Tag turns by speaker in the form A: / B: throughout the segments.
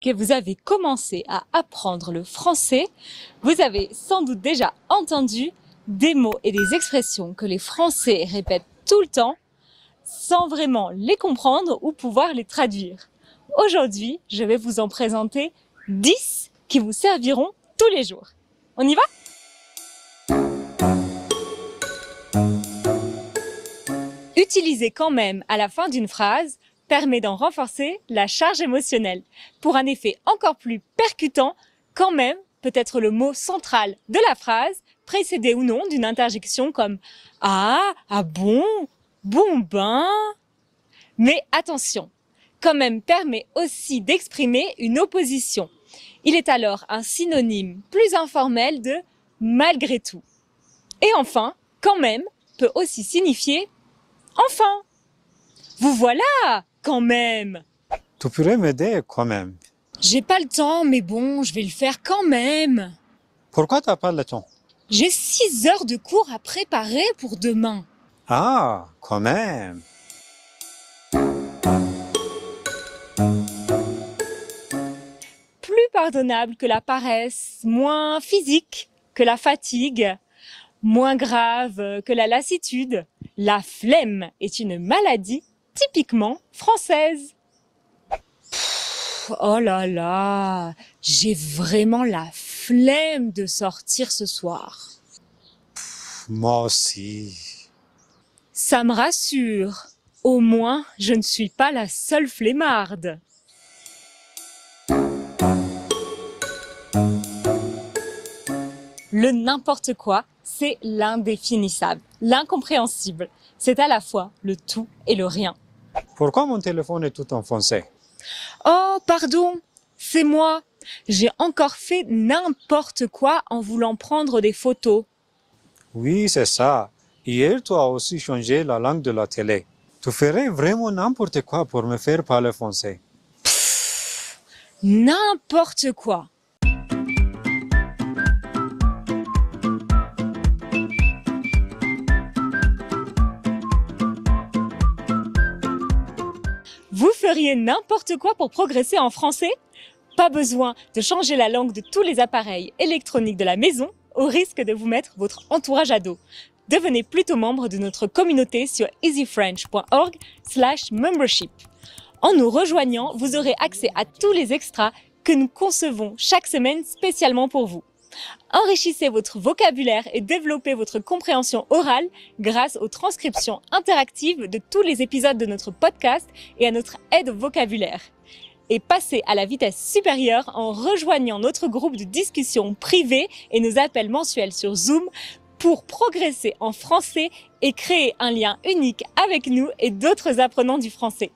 A: que vous avez commencé à apprendre le français, vous avez sans doute déjà entendu des mots et des expressions que les Français répètent tout le temps sans vraiment les comprendre ou pouvoir les traduire. Aujourd'hui, je vais vous en présenter 10 qui vous serviront tous les jours. On y va ? Utiliser quand même à la fin d'une phrase permet d'en renforcer la charge émotionnelle. Pour un effet encore plus percutant, quand même peut être le mot central de la phrase, précédé ou non d'une interjection comme « Ah, ah bon, bon ben ». Mais attention, quand même permet aussi d'exprimer une opposition. Il est alors un synonyme plus informel de « malgré tout ». Et enfin, quand même peut aussi signifier « enfin ». Vous voilà, quand même.
B: Tu pourrais m'aider quand même.
A: J'ai pas le temps, mais bon, je vais le faire quand même.
B: Pourquoi t'as pas le temps?
A: J'ai 6 heures de cours à préparer pour demain.
B: Ah, quand même.
A: Plus pardonnable que la paresse, moins physique que la fatigue, moins grave que la lassitude. La flemme est une maladie typiquement française. Oh là là, j'ai vraiment la flemme de sortir ce soir.
B: Moi aussi.
A: Ça me rassure. Au moins, je ne suis pas la seule flemmarde. Le n'importe quoi, c'est l'indéfinissable, l'incompréhensible. C'est à la fois le tout et le rien.
B: Pourquoi mon téléphone est tout en français?
A: Oh, pardon, c'est moi. J'ai encore fait n'importe quoi en voulant prendre des photos.
B: Oui, c'est ça. Hier, tu as aussi changé la langue de la télé. Tu ferais vraiment n'importe quoi pour me faire parler français.
A: N'importe quoi. Vous feriez n'importe quoi pour progresser en français ? Pas besoin de changer la langue de tous les appareils électroniques de la maison au risque de vous mettre votre entourage à dos. Devenez plutôt membre de notre communauté sur easyfrench.org/membership. En nous rejoignant, vous aurez accès à tous les extras que nous concevons chaque semaine spécialement pour vous. Enrichissez votre vocabulaire et développez votre compréhension orale grâce aux transcriptions interactives de tous les épisodes de notre podcast et à notre aide au vocabulaire. Et passez à la vitesse supérieure en rejoignant notre groupe de discussion privé et nos appels mensuels sur Zoom pour progresser en français et créer un lien unique avec nous et d'autres apprenants du français.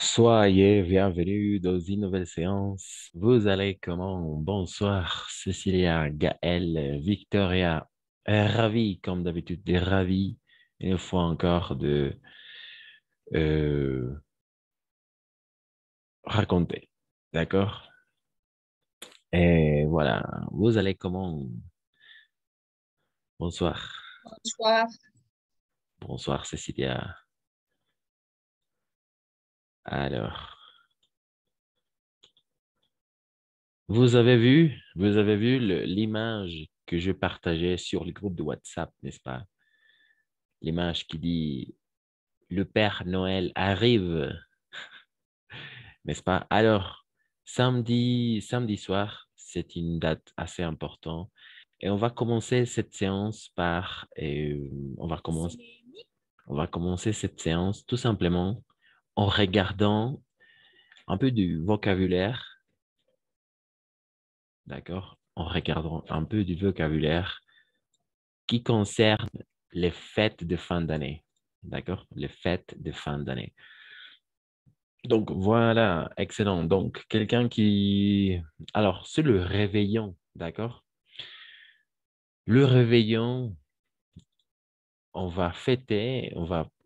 C: Soyez bienvenus dans une nouvelle séance. Vous allez comment? Bonsoir, Cécilia, Gaël, Victoria. Ravi, comme d'habitude, ravi une fois encore de euh, raconter. D'accord? Et voilà, vous allez comment? Bonsoir.
D: Bonsoir.
C: Bonsoir, Cécilia. Alors, vous avez vu l'image que je partageais sur le groupe de WhatsApp, n'est-ce pas? L'image qui dit le Père Noël arrive, n'est-ce pas? Alors, samedi soir, c'est une date assez importante et on va commencer cette séance on va commencer cette séance tout simplement en regardant un peu du vocabulaire, d'accord? En regardant un peu du vocabulaire qui concerne les fêtes de fin d'année, d'accord? Les fêtes de fin d'année. Donc, voilà, excellent. Donc, quelqu'un qui... Alors, c'est le réveillon, d'accord? Le réveillon,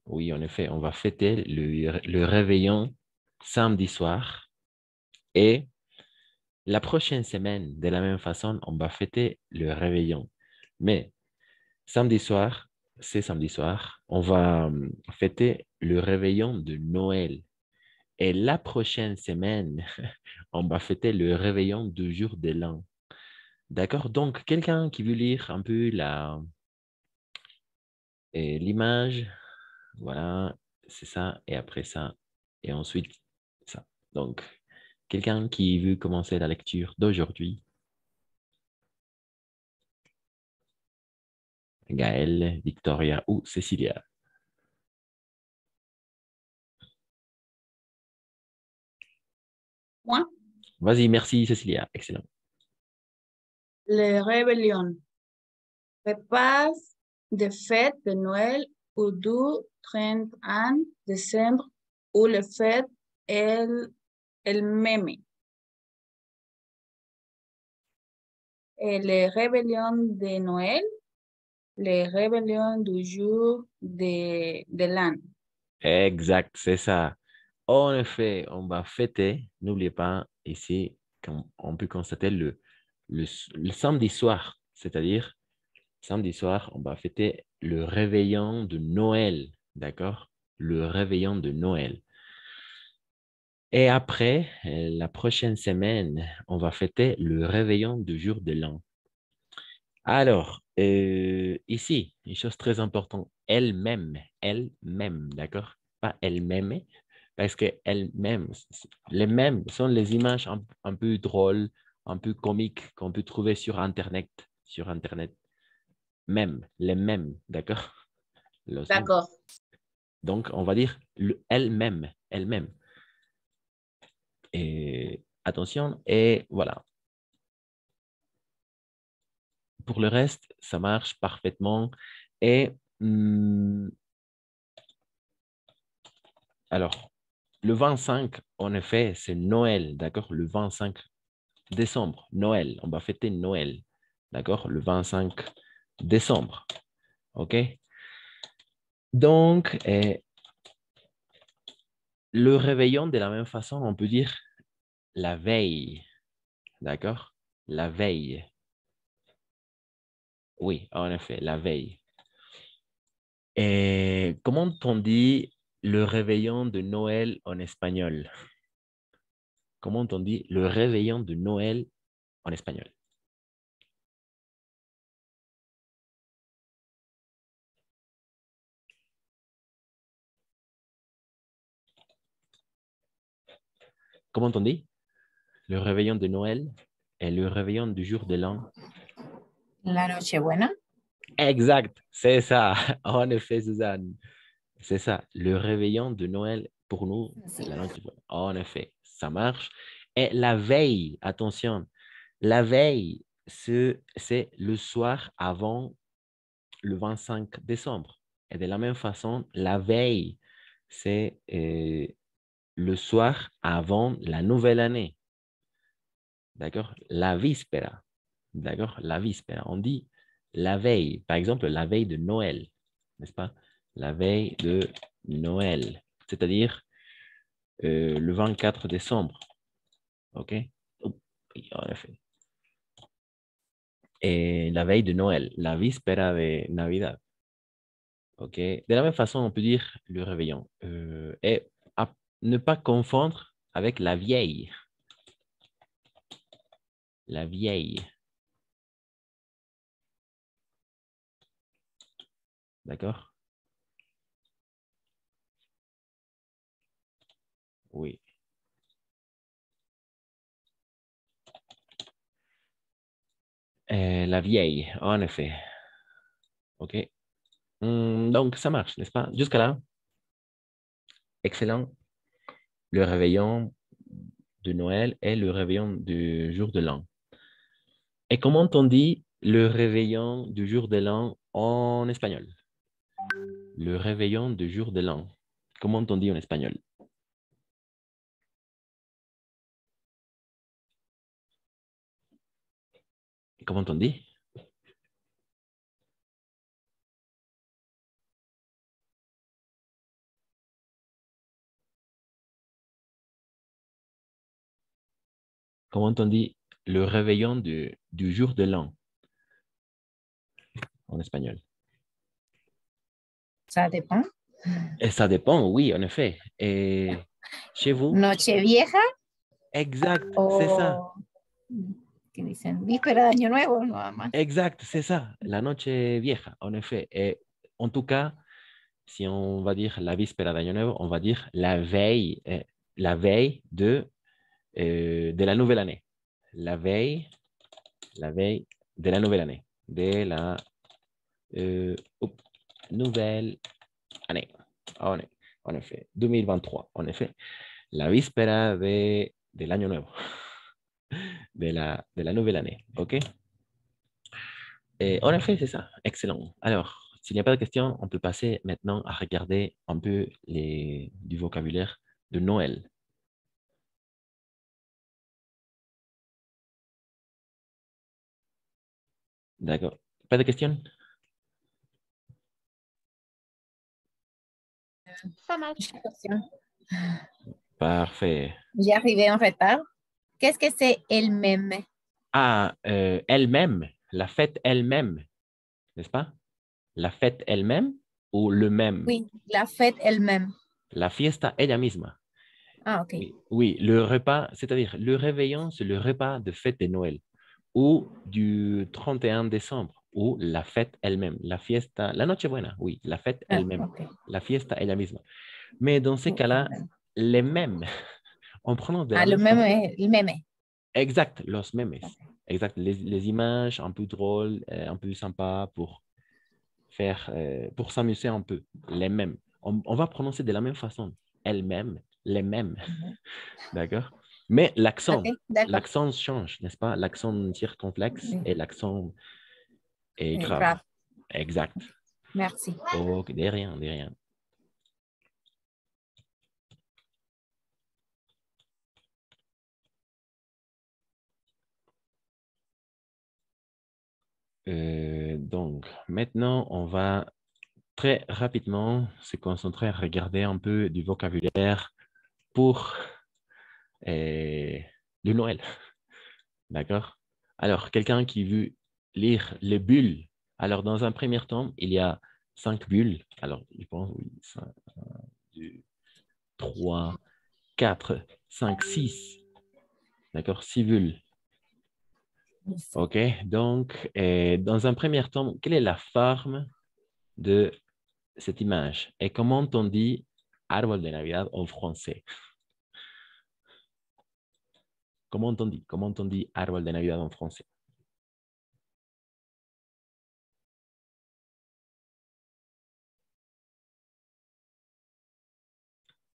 C: oui, en effet, on va fêter le réveillon samedi soir. Et la prochaine semaine, de la même façon, on va fêter le réveillon. Mais samedi soir, c'est samedi soir, on va fêter le réveillon de Noël. Et la prochaine semaine, on va fêter le réveillon du jour de l'an. D'accord? Donc, quelqu'un qui veut lire un peu l'image, voilà, c'est ça, et après ça, et ensuite ça. Donc, quelqu'un qui veut commencer la lecture d'aujourd'hui, Gaëlle, Victoria ou Cécilia.
D: Moi,
C: Vas-y, merci Cécilia, excellent.
D: les rébellions. Repas de fête de Noël ou du 31 décembre ou le fête el meme. Et les rébellions de Noël, les rébellions du jour de l'an.
C: Exact, c'est ça. En effet, on va fêter, n'oubliez pas, ici, on peut constater le samedi soir, c'est-à-dire samedi soir, on va fêter le réveillon de Noël, d'accord? Le réveillon de Noël. Et après, la prochaine semaine, on va fêter le réveillon du jour de l'an. Alors, ici, une chose très importante, elle-même, d'accord? Pas elle-même, parce que elle-même, les mêmes sont les images un peu drôles, un peu comiques qu'on peut trouver sur Internet. Même, les mêmes, d'accord?
D: D'accord.
C: Donc, on va dire elle-même. Et attention, et voilà. Pour le reste, ça marche parfaitement. Et alors, le 25, en effet, c'est Noël, d'accord? Le 25 décembre, Noël. On va fêter Noël, d'accord? Le 25 décembre, OK? Donc, le réveillon, de la même façon, on peut dire la veille, d'accord? La veille. Oui, en effet, la veille. Et comment on dit le réveillon de Noël en espagnol? Comment on dit le réveillon de Noël en espagnol? Comment on dit le réveillon de Noël et le réveillon du jour de l'an?
E: La Nochebuena.
C: Exact, c'est ça. En effet, Suzanne. C'est ça. Le réveillon de Noël, pour nous, c'est la noche. En effet, ça marche. Et la veille, attention, la veille, c'est le soir avant le 25 décembre. Et de la même façon, la veille, c'est le soir avant la nouvelle année. D'accord? La víspera. D'accord? La víspera. On dit la veille. Par exemple, la veille de Noël. N'est-ce pas? La veille de Noël. C'est-à-dire le 24 décembre. OK? Oh, oui, en effet. Et la veille de Noël. La víspera de Navidad. OK? De la même façon, on peut dire le réveillon. Et à ne pas confondre avec la vieille. La vieille. D'accord? Oui. La vieille, en effet. OK? Donc, ça marche, n'est-ce pas? Jusqu'à là, excellent. Le réveillon de Noël et le réveillon du jour de l'an. Et comment on dit le réveillon du jour de l'an en espagnol? Le réveillon du jour de l'an. Comment on dit en espagnol? Comment on dit? Comment on dit le réveillon du jour de l'an en espagnol?
E: Ça dépend.
C: Et ça dépend, oui, en effet. Et Chez vous?
E: Nochevieja
C: Exact, c'est ça.
E: o ¿qué dicen? Víspera de Año Nuevo, nada más.
C: Exact, c'est ça. La noche vieja, en effet. Et en tout cas, si on va dire la víspera de Año Nuevo, on va dire la veille de la nouvelle année. La veille de la nouvelle année. De la nouvelle année. En effet, 2023, en effet. La víspera del año nuevo. De la nouvelle année, OK? Et en effet, c'est ça. Excellent. Alors, s'il n'y a pas de questions, on peut passer maintenant à regarder un peu du vocabulaire de Noël. D'accord. Pas de questions?
D: Ça marche.
C: Parfait.
E: Ya arrivé en retard. Qu'est-ce que c'est el meme?
C: Ah, elle-même, la fête elle-même, n'est-ce pas? La fête elle-même ou le même?
E: Oui, la fête elle-même.
C: La fiesta ella misma.
E: Ah, ok.
C: Oui, le repas, c'est-à-dire le réveillon, c'est le repas de fête de Noël ou du 31 décembre ou la fête elle-même, la fiesta, la Nochebuena, oui, la fête
E: Ah,
C: elle-même,
E: ok.
C: la fiesta ella misma. Mais dans ces
E: Oui,
C: cas-là,
E: comprendo.
C: les mêmes, on prononce de
E: Ah,
C: la
E: le
C: même
E: meme
C: façon.
E: es el meme.
C: Exact, los memes.
E: Ok.
C: Exact, les images un peu drôles, un peu sympas pour pour s'amuser un peu, les mêmes. On va prononcer de la même façon, elles-mêmes, les mêmes,
E: Mhm.
C: d'accord? Mais
E: Ok, d'accord.
C: l'accent change, n'est-ce pas? L'accent circonflexe
E: Oui,
C: et l'accent est grave.
E: grave.
C: Exact.
E: Merci.
C: Ok, de rien, de rien. Donc, maintenant, on va très rapidement se concentrer à regarder un peu du vocabulaire pour le Noël. D'accord? Alors, quelqu'un qui veut lire les bulles. Alors, dans un premier temps, il y a 5 bulles. Alors, je pense, oui, 5, 2, 3, 4, 5, 6. D'accord? 6 bulles. OK? Donc, dans un premier temps, quelle est la forme de cette image? Et comment on dit árbol de Navidad en français? Comment on dit? Comment on dit árbol de Navidad en français?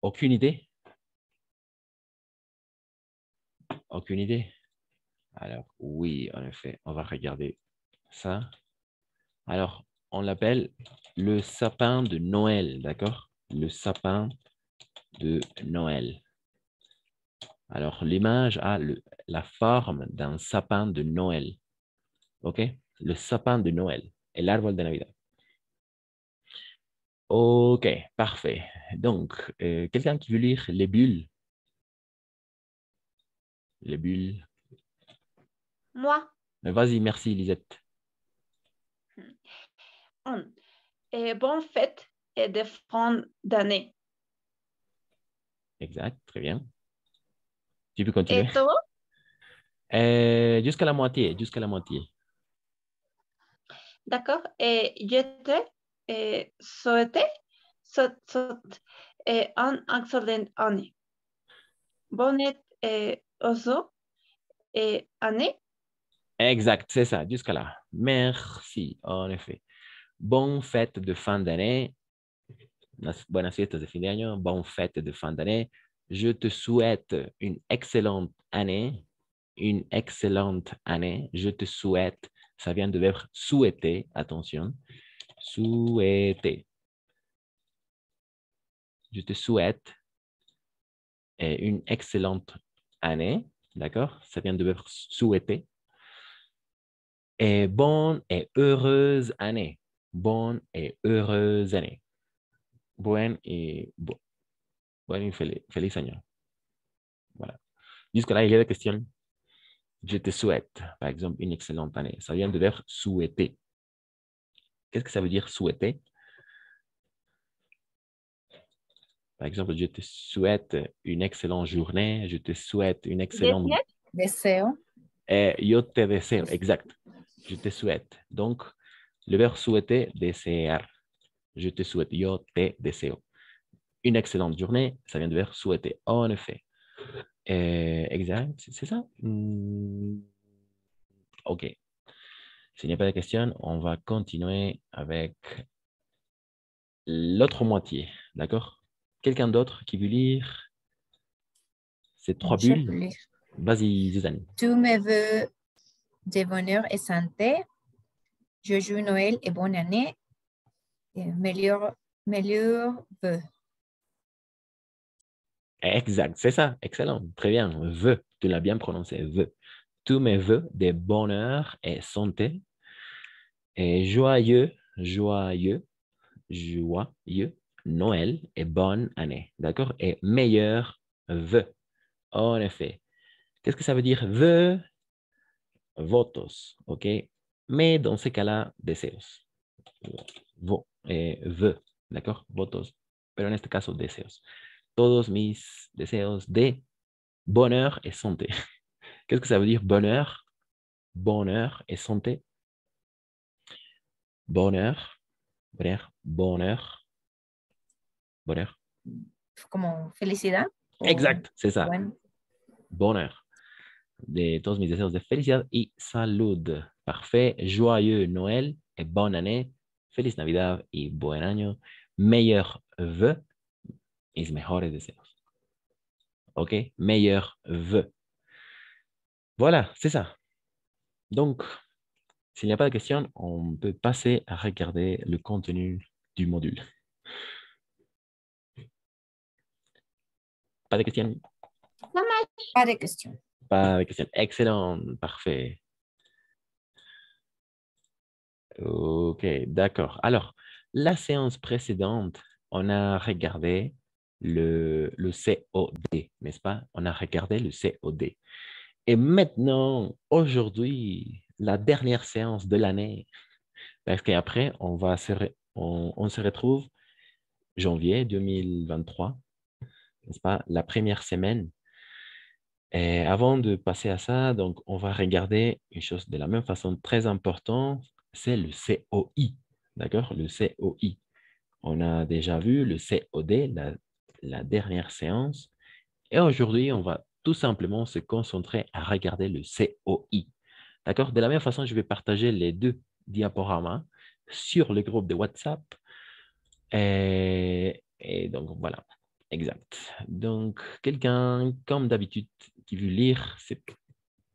C: Aucune idée? Aucune idée? Alors, oui, en effet, on va regarder ça. Alors, on l'appelle le sapin de Noël, d'accord? Le sapin de Noël. Alors, l'image a la forme d'un sapin de Noël. OK? Le sapin de Noël et l'arbre de Navidad. OK, parfait. Donc, quelqu'un qui veut lire les bulles? Les bulles.
D: Moi.
C: Vas-y, merci, Lisette.
D: Bonne fête et de fin d'année.
C: Exact, très bien. Tu peux continuer?
D: Et todo?
C: Jusqu'à la moitié, jusqu'à la moitié.
D: D'accord. Et je te souhaite un excellent année. Bonne année.
C: Exact, c'est ça, jusqu'à là. Merci, en effet. Bonne fête de fin d'année. Buenas fiestas de fin de año. Bonne fête de fin d'année. Je te souhaite une excellente année. Une excellente année. Je te souhaite, ça vient du verbe souhaiter, attention. Souhaiter. Je te souhaite une excellente année. D'accord? Ça vient du verbe souhaiter. Et bonne et heureuse année. Bonne et heureuse année. Buen y feliz año. Voilà. Jusque-là, il y a des questions. Je te souhaite, par exemple, une excellente année. Ça vient de verbe souhaiter. Qu'est-ce que ça veut dire souhaiter? Par exemple, je te souhaite une excellente journée. Je te souhaite une excellente...
E: Deseo.
C: Yo te deseo, exact. Je te souhaite. Donc, le verbe souhaiter, desear. Je te souhaite, yo te deseo. Une excellente journée, ça vient du verbe souhaiter. En effet. Exact, c'est ça? OK. S'il n'y a pas de questions, on va continuer avec l'autre moitié. D'accord? Quelqu'un d'autre qui veut lire ces 3
E: Je peux
C: bulles?
E: lire.
C: Vas-y, Suzanne.
E: Tous mes vœux de bonheur et santé. Je joue Noël et bonne année. Meilleur vœu.
C: Exact, c'est ça. Excellent. Très bien. Vœux. Tu l'as bien prononcé. Vœux. Tous mes vœux de bonheur et santé. Et joyeux Noël et bonne année. D'accord? Et meilleur vœu. En effet. Qu'est-ce que ça veut dire vœu? Votos. OK? Mais dans ce cas-là, deseos. Vœu. D'accord? Votos. Pero en este caso, deseos. Todos mis deseos de bonheur et santé. Qu'est-ce que ça veut dire bonheur? Bonheur et santé. Bonheur. Bonheur.
E: Como felicidad.
C: Exact, c'est ça.
E: Bueno.
C: Bonheur. De todos mis deseos de felicidad y salud. Parfait. Joyeux Noël et bonne année. Feliz Navidad y buen año. Meilleur vœu. Mis mejores deseos. OK? Meilleur vœu. Voilà, c'est ça. Donc, s'il n'y a pas de questions, on peut passer à regarder le contenu du module. Pas de questions?
E: Pas de questions.
C: Pas de questions. Excellent. Parfait. OK, d'accord. Alors, la séance précédente, on a regardé le COD, n'est-ce pas? On a regardé le COD. Et maintenant, aujourd'hui, la dernière séance de l'année, parce qu'après, on se retrouve janvier 2023, n'est-ce pas? La première semaine. Et avant de passer à ça, donc, on va regarder une chose de la même façon très importante, c'est le COI. D'accord? Le COI. On a déjà vu le COD, la dernière séance. Et aujourd'hui, on va tout simplement se concentrer à regarder le COI. D'accord? De la même façon, je vais partager les 2 diaporamas sur le groupe de WhatsApp. Et donc, voilà. Exact. Donc, quelqu'un, comme d'habitude, qui veut lire cette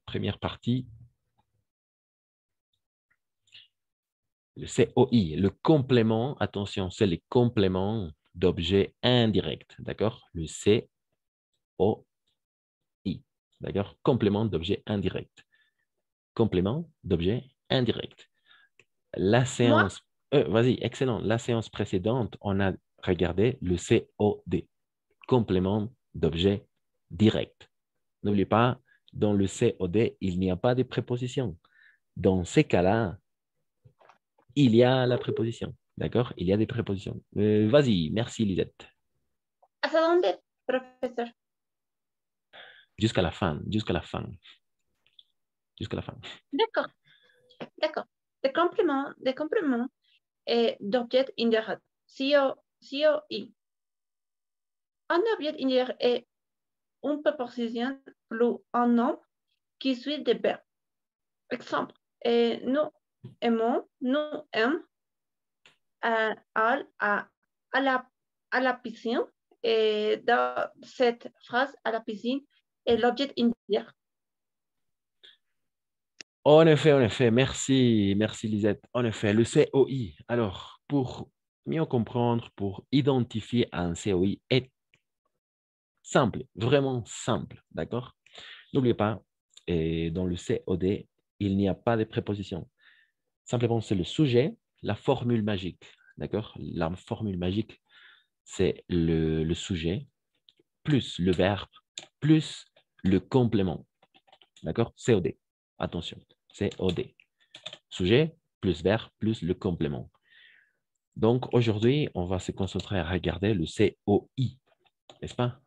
C: première partie. Le COI, le complément, attention, c'est les compléments d'objets indirects. D'accord? Le COI. D'accord? Complément d'objets indirects. Complément d'objets indirects. La séance, vas-y, excellent. La séance précédente, on a regardé le COD, complément d'objet direct. N'oubliez pas, dans le COD, il n'y a pas de préposition. Dans ces cas-là, il y a la préposition. D'accord? Il y a des prépositions. Vas-y, merci Lisette.
D: ¿Hasta dónde, profesor?
C: Jusqu'à la fin, jusqu'à la fin. Jusqu'à la fin.
D: D'accord, d'accord. Des compléments d'objets indirects. COI. Un objet indirect est une préposition plus un nom qui suit des verbes. Exemple, nous aimons, nous aimons à la piscine. Et dans cette phrase, à la piscine, est l'objet indirect.
C: En effet, merci Lisette. En effet, le COI. Alors, pour mieux comprendre, pour identifier un COI est simple, vraiment simple, d'accord? N'oubliez pas, dans le COD, il n'y a pas de préposition. Simplement, c'est le sujet, la formule magique, d'accord? La formule magique, c'est le sujet, plus le verbe, plus le complément, d'accord? COD, attention, COD. Sujet, plus verbe, plus le complément. Donc, aujourd'hui, on va se concentrer à regarder le COI, n'est-ce pas?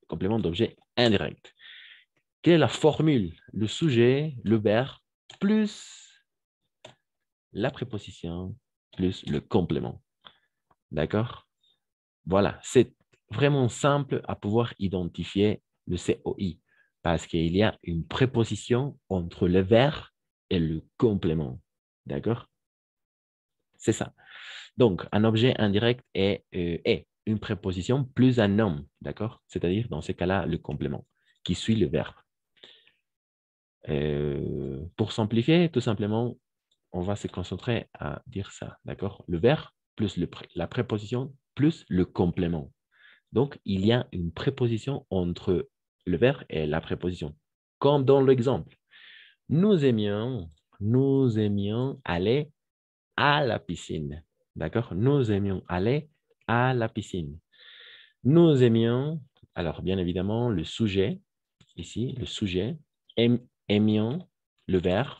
C: Complément d'objet indirect. Quelle est la formule? Le sujet, le verbe, plus la préposition, plus le complément. D'accord? Voilà, c'est vraiment simple à pouvoir identifier le COI parce qu'il y a une préposition entre le verbe et le complément. D'accord? C'est ça. Donc, un objet indirect est une préposition plus un nom. D'accord? C'est-à-dire, dans ce cas-là, le complément qui suit le verbe. Pour simplifier, tout simplement, on va se concentrer à dire ça. D'accord? Le verbe plus la préposition plus le complément. Donc, il y a une préposition entre le verbe et la préposition. Comme dans l'exemple, nous aimions aller à la piscine. D'accord? Nous aimions aller à la piscine. Nous aimions, alors bien évidemment, le sujet, ici, le sujet, aimions, le verbe.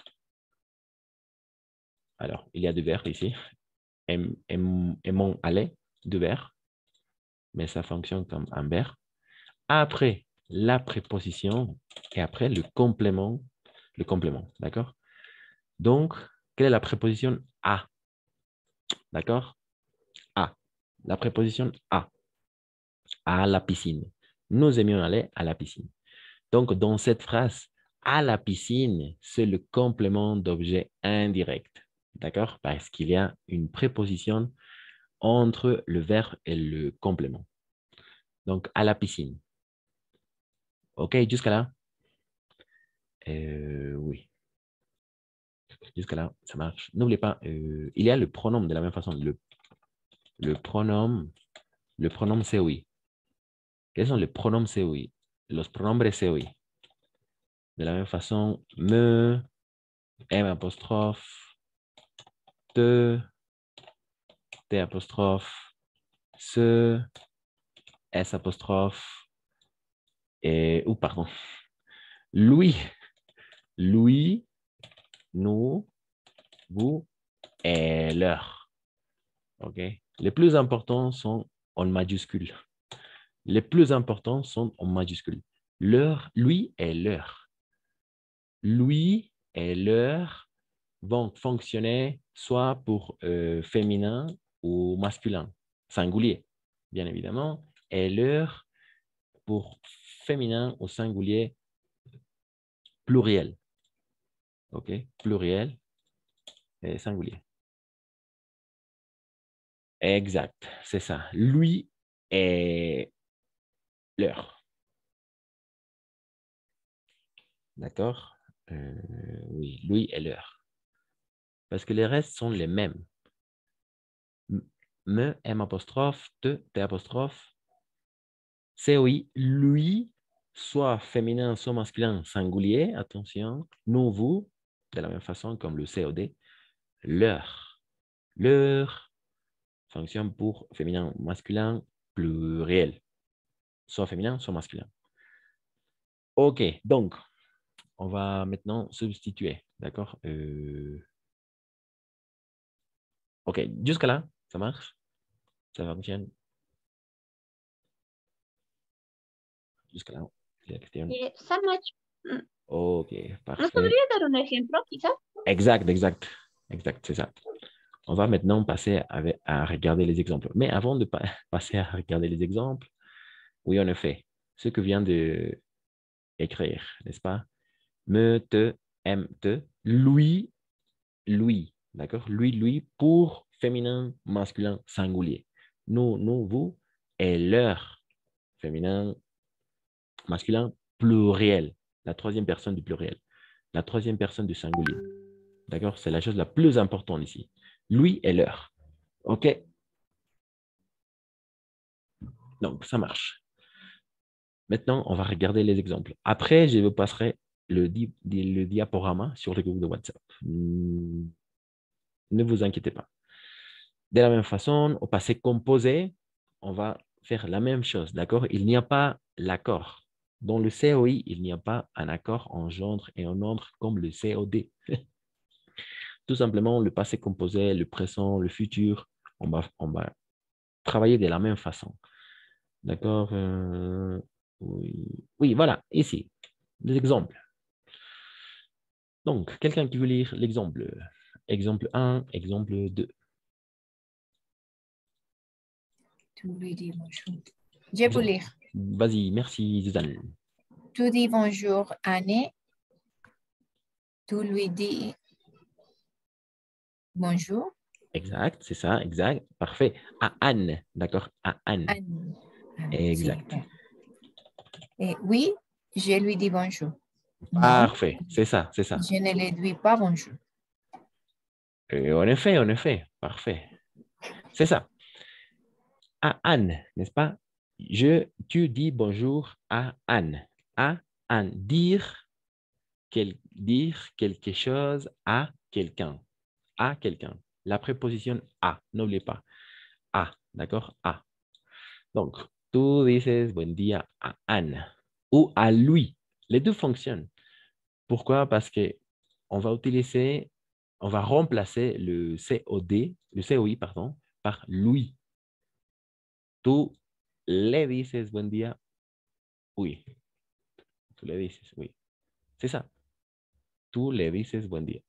C: Alors, il y a deux verbes ici. Aimons aller, deux verbes, mais ça fonctionne comme un verbe. Après la préposition et après le complément, d'accord? Donc, quelle est la préposition à? D'accord? À. La préposition à la piscine. Nous aimions aller à la piscine. Donc, dans cette phrase, à la piscine, c'est le complément d'objet indirect. D'accord? Parce qu'il y a une préposition entre le verbe et le complément. Donc, à la piscine. OK, jusqu'à là? Oui. Jusqu'à là, ça marche. N'oubliez pas, il y a le pronom de la même façon. Le pronom COI. Quels sont les pronoms COI? Los pronombres COI. De la même façon, me, M apostrophe, te, T apostrophe, se, S apostrophe, et, ou pardon, lui, nous, vous et leur. OK? Les plus importants sont en majuscule. Les plus importants sont en majuscule. Leur, lui et leur. Lui et leur vont fonctionner soit pour féminin ou masculin, singulier, bien évidemment, et leur pour féminin ou singulier pluriel. OK? Pluriel et singulier. Exact, c'est ça. Lui et leur. D'accord? Oui, lui et leur. Parce que les restes sont les mêmes. Me, M apostrophe, te, T apostrophe. COI, lui, soit féminin, soit masculin, singulier, attention. Nous, vous, de la même façon comme le COD. Leur. Leur fonctionne pour féminin, masculin, pluriel. Soit féminin, soit masculin. OK, donc, on va maintenant substituer. D'accord? OK, jusqu'à là, ça marche? Ça fonctionne? Jusqu'à là, c'est la question.
D: Ça marche.
C: OK,
D: ¿Nos
C: parfait.
D: podría dar un ejemplo, quizás?
C: Exact, c'est ça. On va maintenant passer à regarder les exemples. Mais avant de passer à regarder les exemples, oui, en effet, ce que vient d'écrire, n'est-ce pas? Me, te, aime, te, lui, d'accord? Lui, pour féminin, masculin, singulier. Nous, vous, et leur, féminin, masculin, pluriel. La troisième personne du pluriel. La troisième personne du singulier. D'accord? C'est la chose la plus importante ici. Lui et leur. OK? Donc, ça marche. Maintenant, on va regarder les exemples. Après, je vous passerai le diaporama sur le groupe de WhatsApp. Ne vous inquiétez pas. De la même façon, au passé composé, on va faire la même chose. D'accord? Il n'y a pas l'accord. Dans le COI, il n'y a pas un accord en gendre et en nombre comme le COD. Tout simplement, le passé composé, le présent, le futur, on va travailler de la même façon. D'accord? Oui. Oui, voilà, ici, des exemples. Donc, quelqu'un qui veut lire l'exemple. Exemple 1, exemple 2.
E: Tu lui dis bonjour. Je peux lire.
C: Vas-y, merci, Suzanne.
E: Tu dis bonjour, Anne. Tu lui dis bonjour.
C: Exact, c'est ça, exact. Parfait. À Anne, d'accord? À Anne.
E: Anne.
C: Exact.
E: Et oui, je lui dis bonjour.
C: Parfait, c'est ça, c'est ça.
E: Je ne lui dis pas bonjour.
C: En effet, parfait. C'est ça. À Anne, n'est-ce pas? Tu dis bonjour à Anne. À Anne. Dire quelque chose à quelqu'un. À quelqu'un. La préposition à, n'oubliez pas. À, d'accord? À. Donc, tú dices buen día à Anne ou à lui. Les deux fonctionnent. Pourquoi? Parce que on va remplacer le COI, pardon, par lui. Tú le dices buen día, oui. Tú le dices, oui. C'est ça. Tú le dices buen día.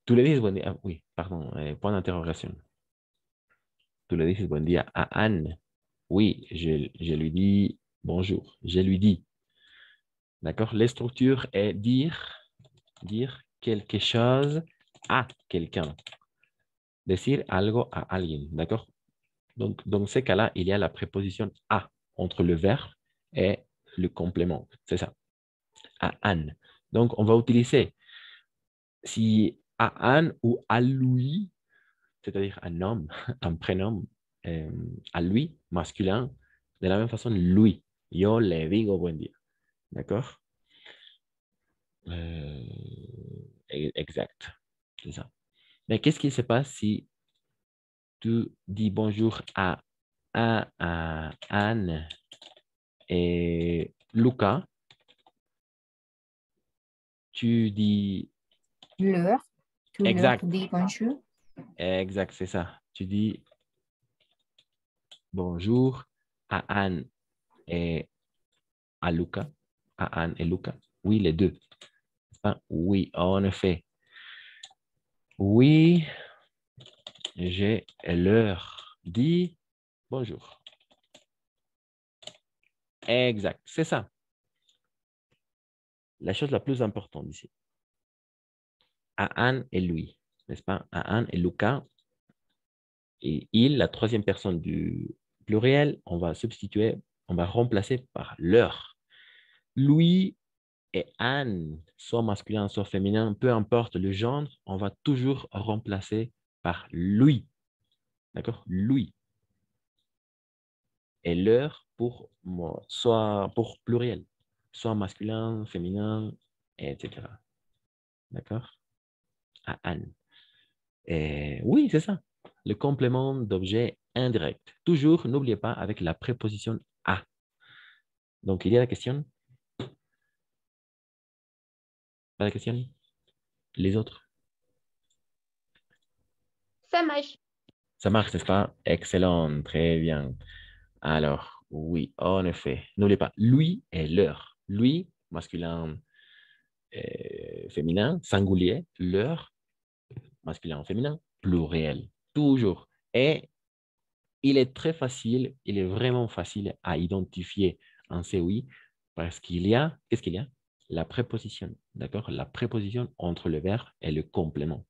C: Tú le dices buen día, oui, pardon, point d'interrogation. Tú le dices buen día à Anne. Oui, je lui dis bonjour. Je lui dis. D'accord? Les structures est dire quelque chose à quelqu'un. Decir algo a alguien. D'accord? Donc, dans ces cas-là, il y a la préposition à entre le verbe et le complément. C'est ça. À Anne. Donc, on va utiliser si à Anne ou à lui, c'est-à-dire un homme, un prénom, à lui, masculin, de la même façon, lui. Yo le digo buen día. D'accord? Exact. C'est ça. Mais qu'est-ce qui se passe si tu dis bonjour à Anne et Luca? Tu dis
E: Leur. Tu
C: exact.
E: leur dis bonjour.
C: Exact, c'est ça. Tu dis bonjour à Anne et à Luca. À Anne et Luca. Oui, les deux. Oui, en effet. Oui, je leur dis bonjour. Exact, c'est ça. La chose la plus importante ici. À Anne et lui, n'est-ce pas? À Anne et Luca. Et il, la troisième personne du pluriel, on va substituer, on va remplacer par leur. Lui et Anne, soit masculin, soit féminin, peu importe le genre, on va toujours remplacer par lui. D'accord? Lui. Et leur pour soit pour pluriel, soit masculin, féminin, etc. D'accord? À Anne. Et oui, c'est ça. Le complément d'objet indirect. Toujours, n'oubliez pas, avec la préposition à. Donc, il y a la question? Pas la question? Les autres?
D: Ça marche.
C: Ça marche, n'est-ce pas? Excellent, très bien. Alors, oui, en effet. N'oubliez pas, lui et leur. Lui, masculin, féminin, singulier. Leur, masculin, féminin, pluriel. Toujours. Et il est très facile, il est vraiment facile à identifier en COI parce qu'il y a, qu'est-ce qu'il y a? La préposition, d'accord? La préposition entre le verbe et le complément.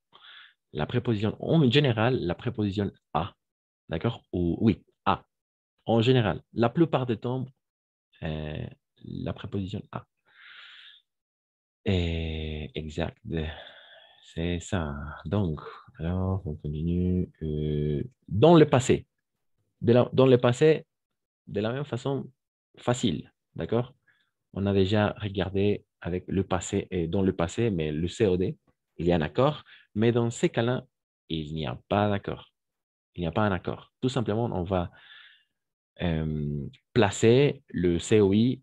C: La préposition, en général, la préposition à, d'accord? Ou oui, à. En général, la plupart du temps, la préposition à. Exact. C'est ça. Donc, alors, on continue. Dans le passé. Dans le passé, de la même façon, facile. D'accord? On a déjà regardé avec le passé et dans le passé, mais le COD, il y a un accord. Mais dans ces cas-là, il n'y a pas d'accord. Il n'y a pas un accord. Tout simplement, on va placer le COI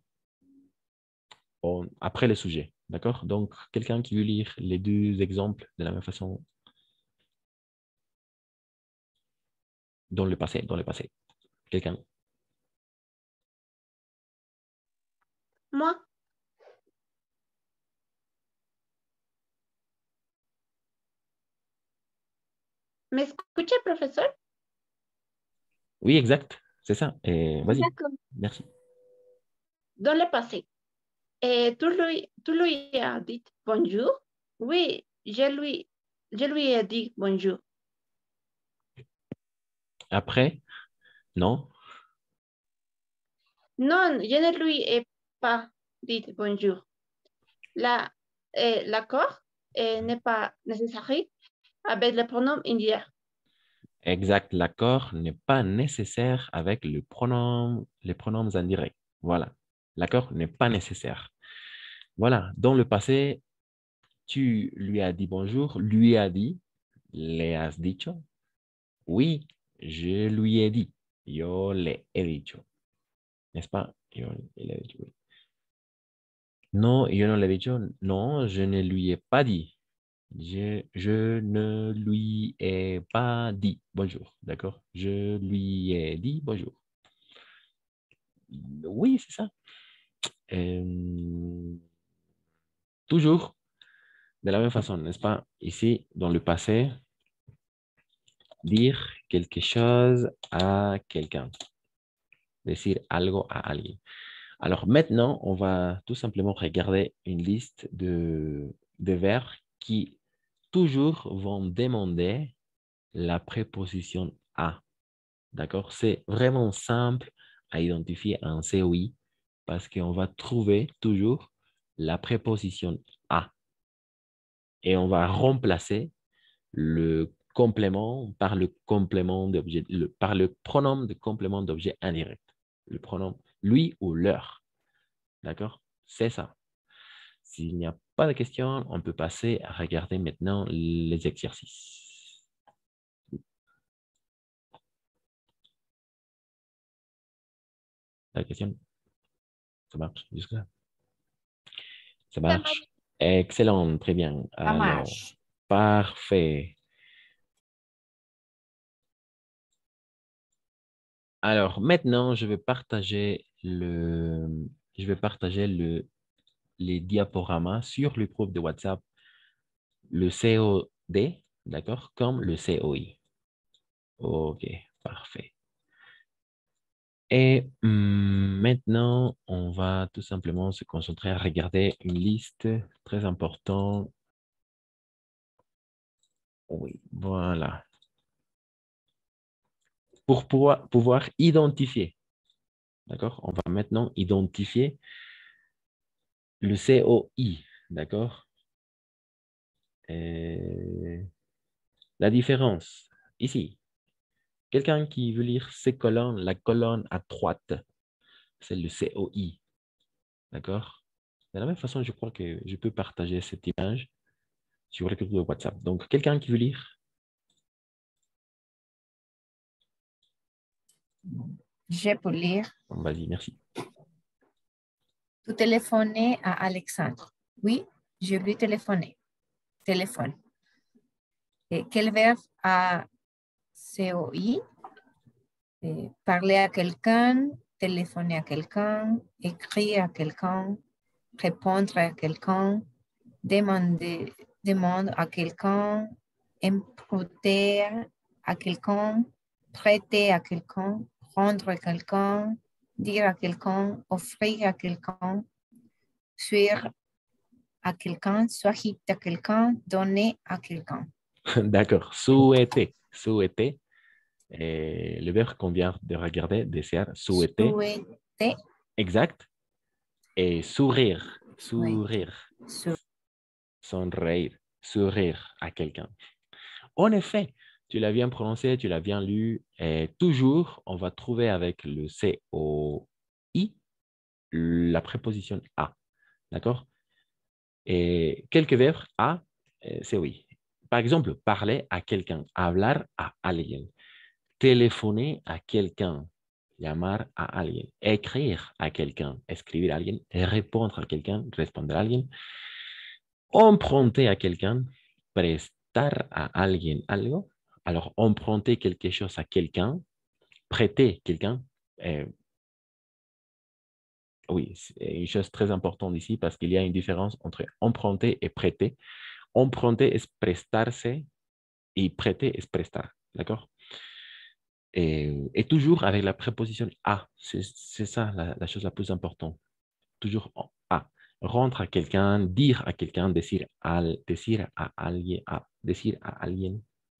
C: après le sujet. D'accord? Donc, quelqu'un qui veut lire les deux exemples de la même façon dans le passé, dans le passé. Quelqu'un?
D: Moi. ¿Me escucha, profesor?
C: Oui, exact. C'est ça. Vas-y.
D: D'accord.
C: Merci.
D: Dans le passé, tu lui as dit bonjour? Oui, je lui ai dit bonjour.
C: Après, non.
D: Non, je ne lui ai pas dit bonjour. L'accord n'est pas nécessaire avec le pronom indirect.
C: Exact. L'accord n'est pas nécessaire avec les pronoms indirects. Voilà. L'accord n'est pas nécessaire. Voilà. Dans le passé, tu lui as dit bonjour, lui a dit, le has dicho. Oui, je lui ai dit. Yo le he dicho. N'est-ce pas? Yo le he dicho, oui. Non, yo no le he dicho. Non, je ne lui ai pas dit. Je ne lui ai pas dit bonjour. D'accord? Je lui ai dit bonjour. Oui, c'est ça. Toujours de la même façon, n'est-ce pas? Ici, dans le passé, dire quelque chose à quelqu'un. Decir algo a alguien. Alors maintenant, on va tout simplement regarder une liste de verbes qui toujours vont demander la préposition à. D'accord? C'est vraiment simple à identifier en COI parce qu'on va trouver toujours la préposition à et on va remplacer le complément par le complément d'objet, par le pronom de complément d'objet indirect. Le pronom lui ou leur. D'accord? C'est ça. S'il n'y a pas de questions, on peut passer à regarder maintenant les exercices. La question? Ça marche jusque-là? Ça marche. Excellent, très bien.
E: Ça
C: Alors,
E: marche.
C: parfait. Alors, maintenant, je vais partager les diaporamas sur le groupe de WhatsApp, le COD, d'accord, comme le COI. OK, parfait. Et maintenant, on va tout simplement se concentrer à regarder une liste très importante. Oui, voilà. Pour pouvoir identifier, d'accord? On va maintenant identifier le COI, d'accord? La différence, ici, quelqu'un qui veut lire ces colonnes, la colonne à droite, c'est le COI, d'accord? De la même façon, je crois que je peux partager cette image sur le groupe de WhatsApp. Donc, quelqu'un qui veut lire?
E: J'ai pour lire.
C: Vas-y, merci.
E: Tu téléphonais à Alexandre. Oui, je lui téléphonais. Téléphone. Et quel verbe a COI? Parler à quelqu'un, téléphoner à quelqu'un, écrire à quelqu'un, répondre à quelqu'un, demande à quelqu'un, emprunter à quelqu'un, prêter à quelqu'un, rendre à quelqu'un, dire à quelqu'un, offrir à quelqu'un, suivre à quelqu'un, soigner à quelqu'un, donner à quelqu'un.
C: D'accord. Souhaiter. Souhaiter. Et le verbe qu'on vient de regarder, désirer, souhaiter.
E: Souhaiter.
C: Exact. Et sourire.
E: Oui.
C: Sourire. Sonrire. Sourire à quelqu'un. En effet, tu l'as bien prononcé, tu l'as bien lu. Et toujours, on va trouver avec le COI la préposition à. D'accord? Et quelques verbes à, c'est oui. Par exemple, parler à quelqu'un, hablar a alguien, téléphoner a quelqu'un, llamar a alguien, écrire a quelqu'un, escribir a alguien, répondre a quelqu'un, répondre a alguien, emprunter a quelqu'un, prestar a alguien algo. Alors, emprunter quelque chose à quelqu'un, prêter quelqu'un, Oui, c'est une chose très importante ici parce qu'il y a une différence entre emprunter et prêter. Emprunter es prestarse et prêter es prestar. D'accord? Et toujours avec la préposition à. C'est ça la chose la plus importante. Toujours à. Rendre à quelqu'un, dire à quelqu'un, decir a alguien,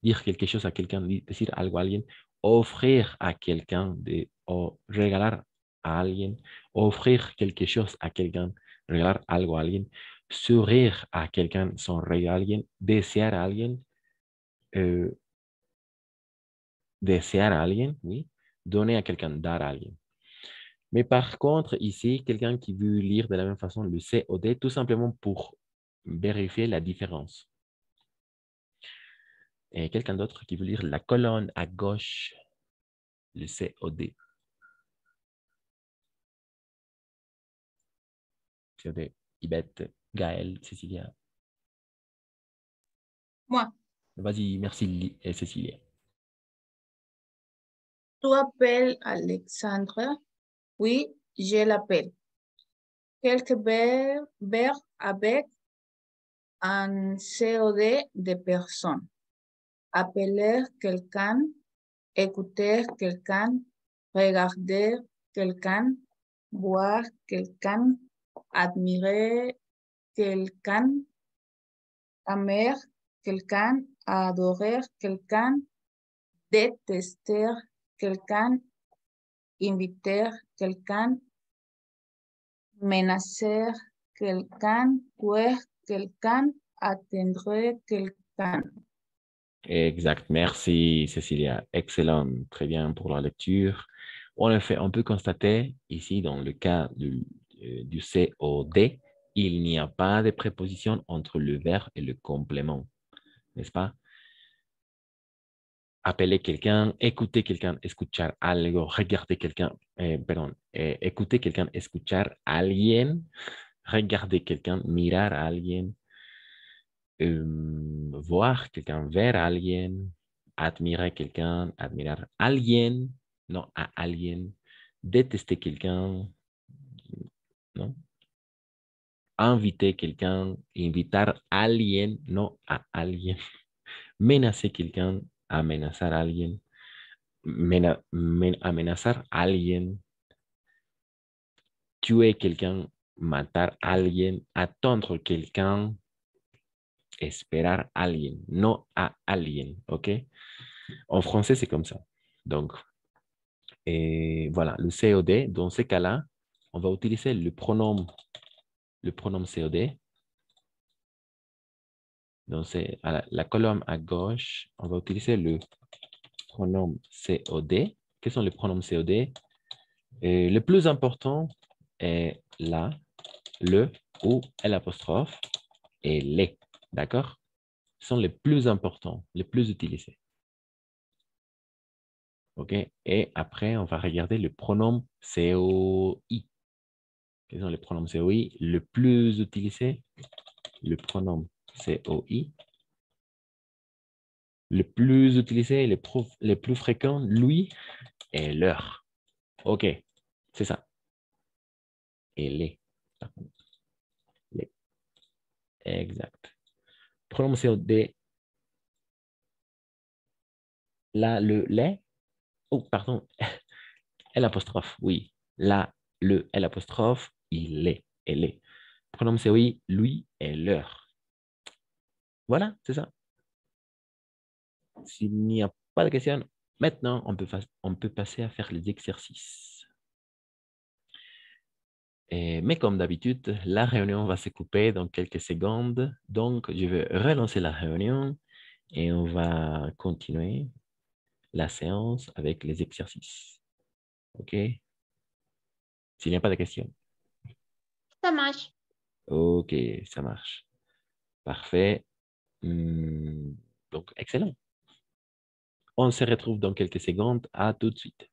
C: dire quelque chose à quelqu'un, decir algo a alguien, offrir a quelqu'un, o regalar a alguien, offrir quelque chose a quelqu'un, regalar algo a alguien, sourire a quelqu'un, sonreír a alguien, desear a alguien, euh, desear a alguien, oui, donner à quelqu'un, dar a alguien. Mais par contre, ici, quelqu'un qui veut lire de la même façon le C au D, tout simplement pour vérifier la différence. Et quelqu'un d'autre qui veut lire la colonne à gauche, le C au D. C au D. Ibette, Gaël, Cécilia.
F: Moi,
C: Vas-y, merci Cécilia.
F: tu appelles Alexandre? Oui, je l'appelle. Quelques verbes avec un COD de personne. Appeler quelqu'un, écouter quelqu'un, regarder quelqu'un, voir quelqu'un, admirer quelqu'un, aimer quelqu'un, adorer quelqu'un, détester quelqu'un, inviter quelqu'un, menacer quelqu'un, tuer quelqu'un, atteindre quelqu'un.
C: Exact. Merci, Cécilia. Excellent. Très bien pour la lecture. En effet, on peut constater ici, dans le cas du C au D, il n'y a pas de préposition entre le verbe et le complément, n'est-ce pas? Appeler quelqu'un, écouter quelqu'un, escuchar algo, regarder quelqu'un, perdón, écouter quelqu'un, escuchar a alguien, regarder quelqu'un, mirar a alguien, voir quelqu'un, ver a alguien, admirer quelqu'un, admirar a alguien, non a alguien, détester quelqu'un, non, inviter quelqu'un, invitar a alguien, no a alguien, menacer quelqu'un, amenazar a alguien, amenazar a alguien, tuer quelqu'un, matar a alguien, attendre quelqu'un, esperar a alguien, no a alguien, ¿ok? En français, c'est comme ça. Donc, et voilà, le COD, dans ces cas-là, on va utiliser le pronom COD. Donc, c'est à la colonne à gauche, on va utiliser le pronom COD. Quels sont les pronoms COD? Et le plus important est la, le ou l'apostrophe et les. D'accord? Ce sont les plus importants, les plus utilisés. OK? Et après, on va regarder le pronom COI. Quels sont les pronoms COI? Le plus utilisé, le pronom COI. Le plus utilisé, les plus fréquents, lui et leur. OK, c'est ça. Et les. Les. Exact. Pronom COD. Là, le, les. Oh, pardon. L'apostrophe, oui. Là, le, l'apostrophe, il est, elle est. Pronom COI, lui et leur. Voilà, c'est ça. S'il n'y a pas de questions, maintenant, on peut passer à faire les exercices. Mais comme d'habitude, la réunion va se couper dans quelques secondes. Donc, je vais relancer la réunion et on va continuer la séance avec les exercices. OK? S'il n'y a pas de questions.
D: Ça marche.
C: OK, ça marche. Parfait. Donc, excellent. On se retrouve dans quelques secondes. À tout de suite.